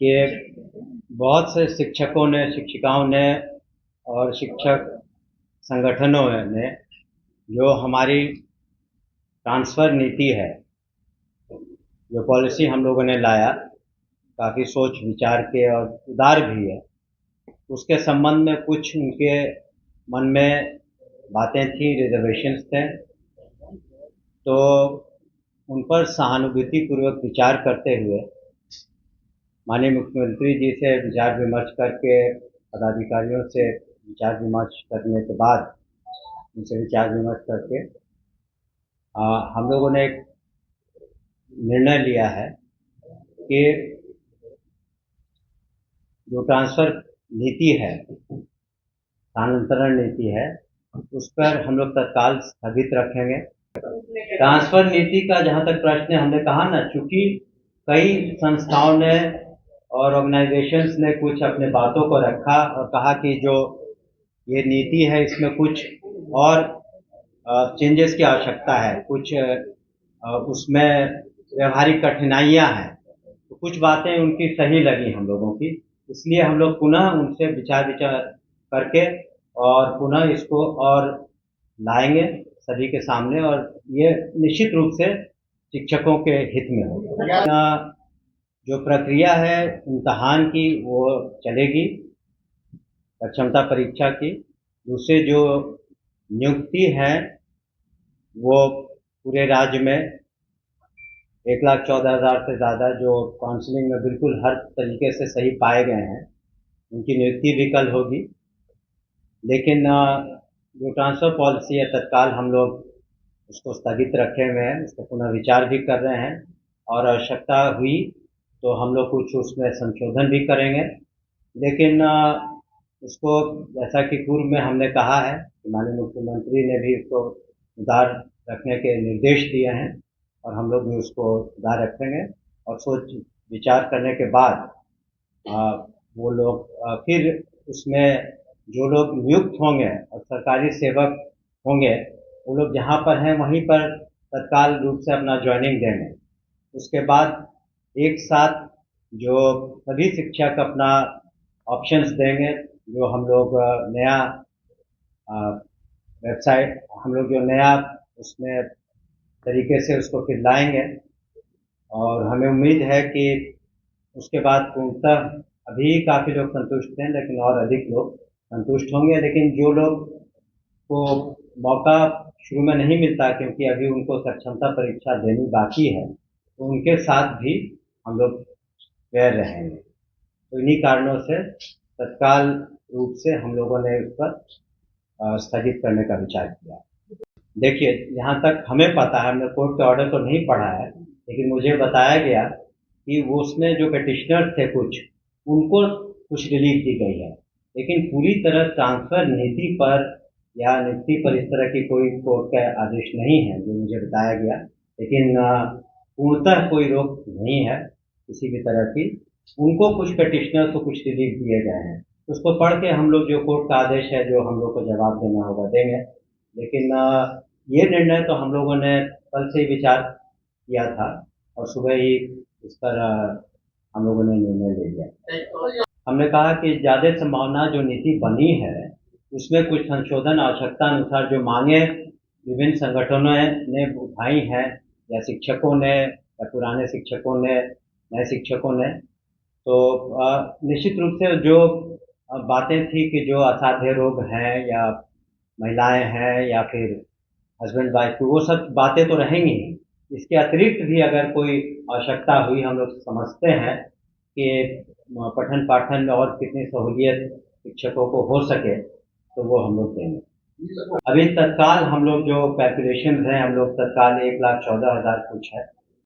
कि बहुत से शिक्षकों ने, शिक्षिकाओं ने और शिक्षक संगठनों ने जो हमारी ट्रांसफ़र नीति है, जो पॉलिसी हम लोगों ने लाया, काफ़ी सोच विचार के और उदार भी है, उसके संबंध में कुछ उनके मन में बातें थी, रिजर्वेशंस थे। तो उन पर सहानुभूतिपूर्वक विचार करते हुए माननीय मुख्यमंत्री जी से विचार विमर्श करके, पदाधिकारियों से विचार विमर्श करने के बाद, उनसे विचार विमर्श करके हम लोगों ने एक निर्णय लिया है कि जो ट्रांसफ़र नीति है, स्थानांतरण नीति है, उस पर हम लोग तत्काल स्थगित रखेंगे। ट्रांसफ़र नीति का जहाँ तक प्रश्न है, हमने कहा ना, चूँकि कई संस्थाओं ने और ऑर्गेनाइजेशंस ने कुछ अपने बातों को रखा और कहा कि जो ये नीति है इसमें कुछ और चेंजेस की आवश्यकता है, कुछ उसमें व्यवहारिक कठिनाइयाँ हैं। तो कुछ बातें उनकी सही लगी हम लोगों की, इसलिए हम लोग पुनः उनसे विचार करके और पुनः इसको और लाएंगे सभी के सामने, और ये निश्चित रूप से शिक्षकों के हित में होगा। जो प्रक्रिया है इम्तहान की वो चलेगी, क्षमता परीक्षा की। दूसरे जो नियुक्ति है वो पूरे राज्य में 1,14,000 से ज़्यादा जो काउंसलिंग में बिल्कुल हर तरीके से सही पाए गए हैं, उनकी नियुक्ति भी कल होगी। लेकिन जो ट्रांसफ़र पॉलिसी है, तत्काल हम लोग उसको स्थगित रखे हुए हैं, उसका पुनः विचार भी कर रहे हैं, और आवश्यकता हुई तो हम लोग कुछ उसमें संशोधन भी करेंगे। लेकिन उसको, जैसा कि पूर्व में हमने कहा है, माननीय मुख्यमंत्री ने भी उसको उदार रखने के निर्देश दिए हैं, और हम लोग भी उसको उदार रखेंगे, और सोच विचार करने के बाद वो लोग फिर उसमें जो लोग नियुक्त होंगे और सरकारी सेवक होंगे, वो लोग जहाँ पर हैं वहीं पर तत्काल रूप से अपना ज्वाइनिंग देंगे। उसके बाद एक साथ जो सभी शिक्षक अपना ऑप्शंस देंगे, जो हम लोग नया वेबसाइट, हम लोग जो नया उसमें तरीके से उसको फिर लाएंगे, और हमें उम्मीद है कि उसके बाद पूर्णतः, अभी काफ़ी लोग संतुष्ट हैं लेकिन और अधिक लोग संतुष्ट होंगे। लेकिन जो लोग को मौका शुरू में नहीं मिलता क्योंकि अभी उनको सक्षमता परीक्षा देनी बाकी है, तो उनके साथ भी हम लोग फेयर रहेंगे। तो इन्हीं कारणों से तत्काल रूप से हम लोगों ने उस पर स्थगित करने का विचार किया। देखिए, यहाँ तक हमें पता है, हमने कोर्ट का ऑर्डर तो नहीं पढ़ा है, लेकिन मुझे बताया गया कि वो उसमें जो पेटिशनर थे उनको कुछ रिलीफ दी गई है, लेकिन पूरी तरह ट्रांसफ़र नीति पर या नियुक्ति पर इस तरह की कोई कोर्ट का आदेश नहीं है, जो मुझे बताया गया। लेकिन पूर्णतः कोई रोक नहीं है किसी भी तरह की। उनको कुछ पेटिशनर को कुछ रिलीफ दिए गए हैं, उसको पढ़ के हम लोग, जो कोर्ट का आदेश है, जो हम लोग को जवाब देना होगा देंगे। लेकिन ये निर्णय तो हम लोगों ने कल से ही विचार किया था, और सुबह ही इस पर हम लोगों ने निर्णय ले लिया। हमने कहा कि ज़्यादा संभावना जो नीति बनी है उसमें कुछ संशोधन आवश्यकता अनुसार जो मांगे विभिन्न संगठनों ने उठाई हैं, या शिक्षकों ने, या पुराने शिक्षकों ने, नए शिक्षकों ने, तो निश्चित रूप से जो बातें थी कि जो असाध्य रोग हैं, या महिलाएं हैं, या फिर हस्बैंड वाइफ की, वो सब बातें तो रहेंगी। इसके अतिरिक्त भी अगर कोई आवश्यकता हुई, हम लोग समझते हैं कि पठन पाठन में और कितनी सहूलियत शिक्षकों को हो सके, तो वो हम लोग देंगे। अभी तत्काल हम लोग जो कैलकुलेशन हैं, हम लोग तत्काल 1,14,000 कुछ है,